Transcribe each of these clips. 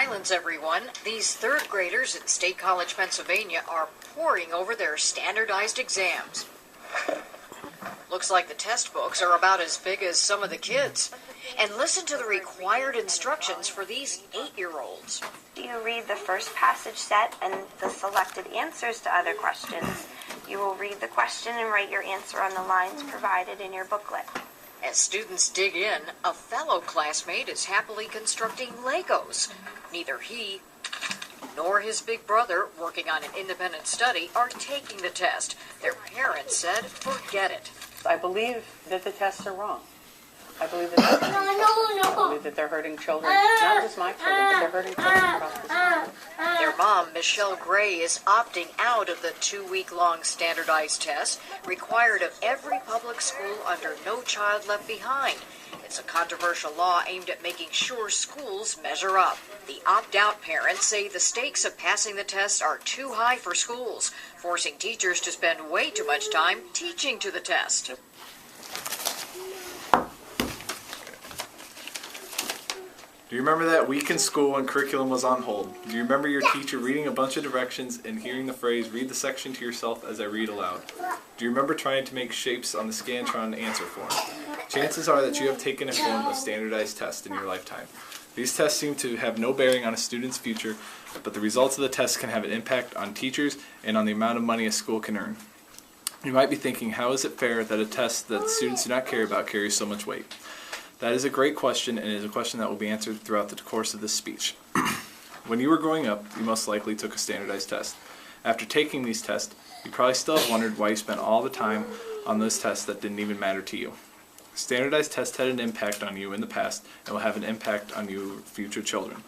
Silence, everyone. These third graders in State College, Pennsylvania are poring over their standardized exams. Looks like the test books are about as big as some of the kids. And listen to the required instructions for these 8-year-olds. You read the first passage set and the selected answers to other questions. You will read the question and write your answer on the lines provided in your booklet. As students dig in, a fellow classmate is happily constructing Legos. Neither he nor his big brother, working on an independent study, are taking the test. Their parents said, forget it. I believe that the tests are wrong. I believe that I believe that they're hurting children, not just my children, but they're hurting children across the country. Their mom, Michelle Gray, is opting out of the 2-week-long standardized test required of every public school under No Child Left Behind. It's a controversial law aimed at making sure schools measure up. The opt-out parents say the stakes of passing the test are too high for schools, forcing teachers to spend way too much time teaching to the test. Do you remember that week in school when curriculum was on hold? Do you remember your teacher reading a bunch of directions and hearing the phrase, read the section to yourself as I read aloud? Do you remember trying to make shapes on the Scantron answer form? Chances are that you have taken a form of standardized test in your lifetime. These tests seem to have no bearing on a student's future, but the results of the test can have an impact on teachers and on the amount of money a school can earn. You might be thinking, how is it fair that a test that students do not care about carries so much weight? That is a great question, and it is a question that will be answered throughout the course of this speech. When you were growing up, you most likely took a standardized test. After taking these tests, you probably still have wondered why you spent all the time on those tests that didn't even matter to you. Standardized tests had an impact on you in the past and will have an impact on your future children.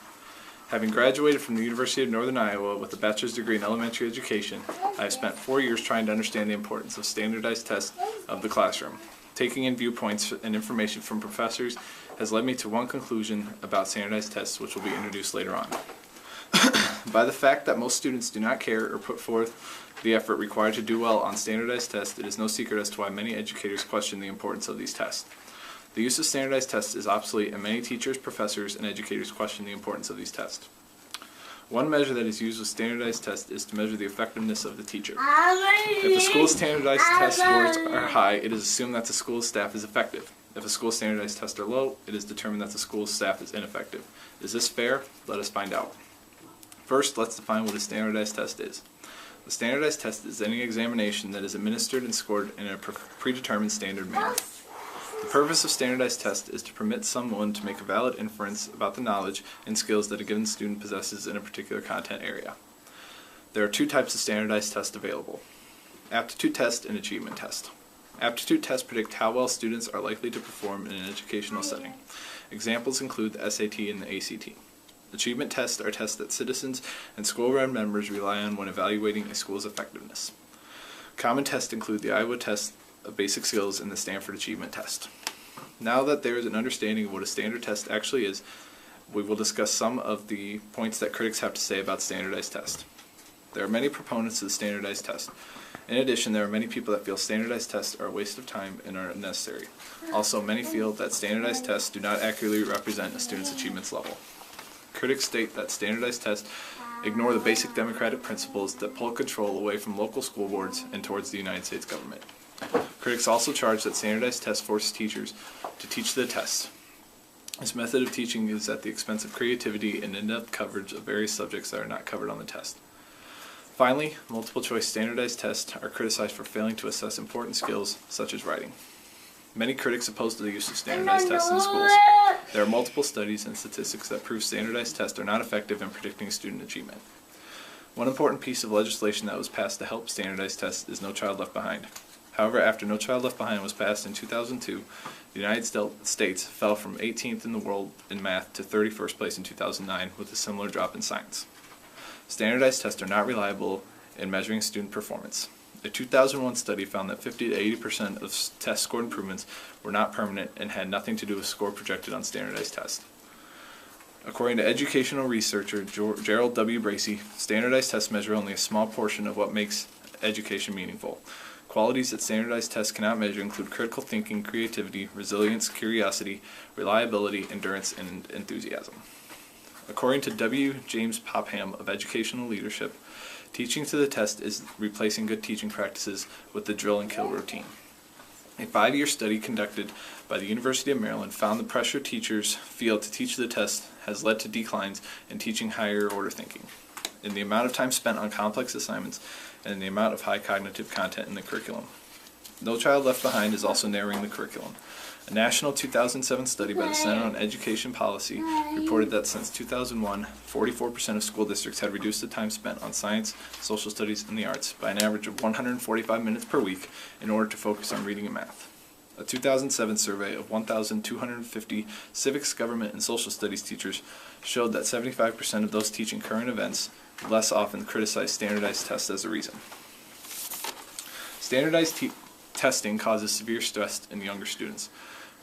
Having graduated from the University of Northern Iowa with a bachelor's degree in elementary education, I have spent 4 years trying to understand the importance of standardized tests of the classroom. Taking in viewpoints and information from professors has led me to one conclusion about standardized tests, which will be introduced later on. By the fact that most students do not care or put forth the effort required to do well on standardized tests, it is no secret as to why many educators question the importance of these tests. The use of standardized tests is obsolete, and many teachers, professors, and educators question the importance of these tests. One measure that is used with standardized tests is to measure the effectiveness of the teacher. If a school's standardized test scores are high, it is assumed that the school's staff is effective. If a school's standardized tests are low, it is determined that the school's staff is ineffective. Is this fair? Let us find out. First, let's define what a standardized test is. A standardized test is any examination that is administered and scored in a predetermined standard manner. The purpose of standardized tests is to permit someone to make a valid inference about the knowledge and skills that a given student possesses in a particular content area. There are 2 types of standardized tests available: aptitude test and achievement test. Aptitude tests predict how well students are likely to perform in an educational setting. Examples include the SAT and the ACT. Achievement tests are tests that citizens and school-run members rely on when evaluating a school's effectiveness. Common tests include the Iowa Test of Basic Skills and the Stanford Achievement Test. Now that there is an understanding of what a standard test actually is, we will discuss some of the points that critics have to say about standardized tests. There are many proponents of the standardized test. In addition, there are many people that feel standardized tests are a waste of time and are unnecessary. Also, many feel that standardized tests do not accurately represent a student's achievements level. Critics state that standardized tests ignore the basic democratic principles that pull control away from local school boards and towards the United States government. Critics also charge that standardized tests force teachers to teach the tests. This method of teaching is at the expense of creativity and in-depth coverage of various subjects that are not covered on the test. Finally, multiple-choice standardized tests are criticized for failing to assess important skills such as writing. Many critics oppose the use of standardized tests in schools. There are multiple studies and statistics that prove standardized tests are not effective in predicting student achievement. One important piece of legislation that was passed to help standardized tests is No Child Left Behind. However, after No Child Left Behind was passed in 2002, the United States fell from 18th in the world in math to 31st place in 2009, with a similar drop in science. Standardized tests are not reliable in measuring student performance. A 2001 study found that 50 to 80% of test score improvements were not permanent and had nothing to do with score projected on standardized tests. According to educational researcher Gerald W. Bracey, standardized tests measure only a small portion of what makes education meaningful. Qualities that standardized tests cannot measure include critical thinking, creativity, resilience, curiosity, reliability, endurance, and enthusiasm. According to W. James Popham of Educational Leadership, teaching to the test is replacing good teaching practices with the drill and kill routine. A 5-year study conducted by the University of Maryland found the pressure teachers feel to teach the test has led to declines in teaching higher order thinking, in the amount of time spent on complex assignments, and in the amount of high cognitive content in the curriculum. No Child Left Behind is also narrowing the curriculum. A national 2007 study by the Center on Education Policy reported that since 2001, 44% of school districts had reduced the time spent on science, social studies, and the arts by an average of 145 minutes per week in order to focus on reading and math. A 2007 survey of 1,250 civics, government, and social studies teachers showed that 75% of those teaching current events less often criticized standardized tests as a reason. Standardized testing causes severe stress in younger students.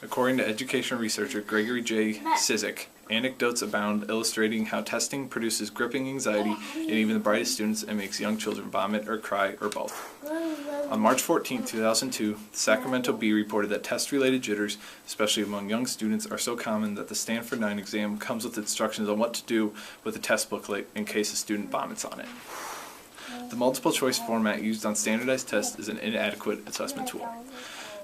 According to educational researcher Gregory J. Cizik, anecdotes abound illustrating how testing produces gripping anxiety in even the brightest students and makes young children vomit or cry or both. On March 14, 2002, the Sacramento Bee reported that test-related jitters, especially among young students, are so common that the Stanford 9 exam comes with instructions on what to do with the test booklet in case a student vomits on it. The multiple-choice format used on standardized tests is an inadequate assessment tool.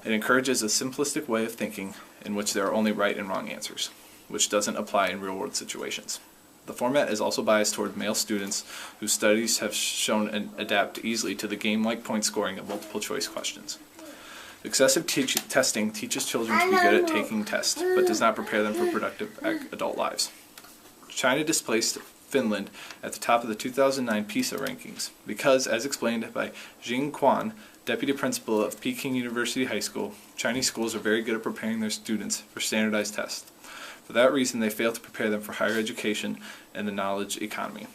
It encourages a simplistic way of thinking in which there are only right and wrong answers, which doesn't apply in real-world situations. The format is also biased toward male students whose studies have shown and adapt easily to the game-like point scoring of multiple-choice questions. Excessive testing teaches children to be good at taking tests, but does not prepare them for productive adult lives. China displaced Finland at the top of the 2009 PISA rankings because, as explained by Jing Quan, deputy principal of Peking University High School, Chinese schools are very good at preparing their students for standardized tests. For that reason, they fail to prepare them for higher education and the knowledge economy.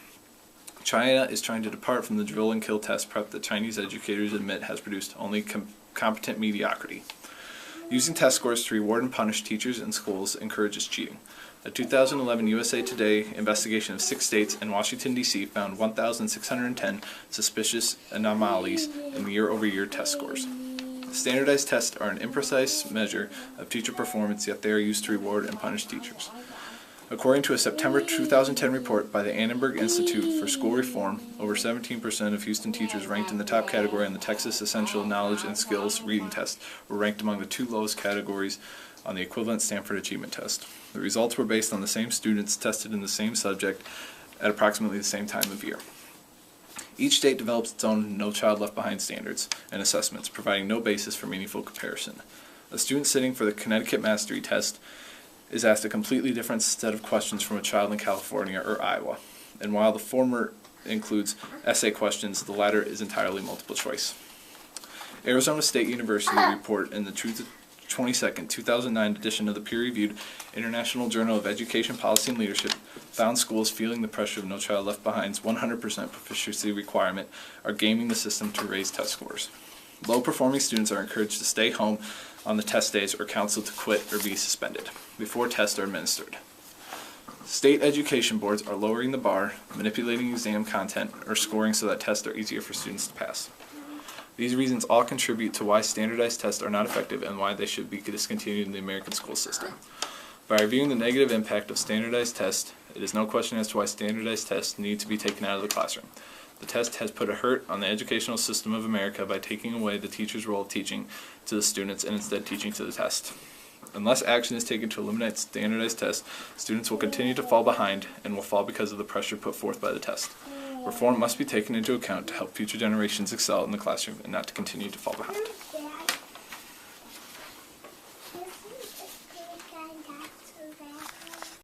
China is trying to depart from the drill and kill test prep that Chinese educators admit has produced only competent mediocrity. Using test scores to reward and punish teachers and schools encourages cheating. A 2011 USA Today investigation of 6 states and Washington, D.C. found 1,610 suspicious anomalies in year-over-year test scores. Standardized tests are an imprecise measure of teacher performance, yet they are used to reward and punish teachers. According to a September 2010 report by the Annenberg Institute for School Reform, over 17% of Houston teachers ranked in the top category on the Texas Essential Knowledge and Skills reading test were ranked among the 2 lowest categories on the equivalent Stanford Achievement Test. The results were based on the same students tested in the same subject at approximately the same time of year. Each state develops its own No Child Left Behind standards and assessments, providing no basis for meaningful comparison. A student sitting for the Connecticut Mastery Test is asked a completely different set of questions from a child in California or Iowa, and while the former includes essay questions, the latter is entirely multiple choice. Arizona State University report in the 22nd, 2009 edition of the peer-reviewed International Journal of Education Policy and Leadership found schools feeling the pressure of No Child Left Behind's 100% proficiency requirement are gaming the system to raise test scores. Low-performing students are encouraged to stay home on the test days or counseled to quit or be suspended before tests are administered. State education boards are lowering the bar, manipulating exam content, or scoring so that tests are easier for students to pass. These reasons all contribute to why standardized tests are not effective and why they should be discontinued in the American school system. By reviewing the negative impact of standardized tests, it is no question as to why standardized tests need to be taken out of the classroom. The test has put a hurt on the educational system of America by taking away the teacher's role of teaching to the students and instead teaching to the test. Unless action is taken to eliminate standardized tests, students will continue to fall behind and will fall because of the pressure put forth by the test. Reform must be taken into account to help future generations excel in the classroom and not to continue to fall behind.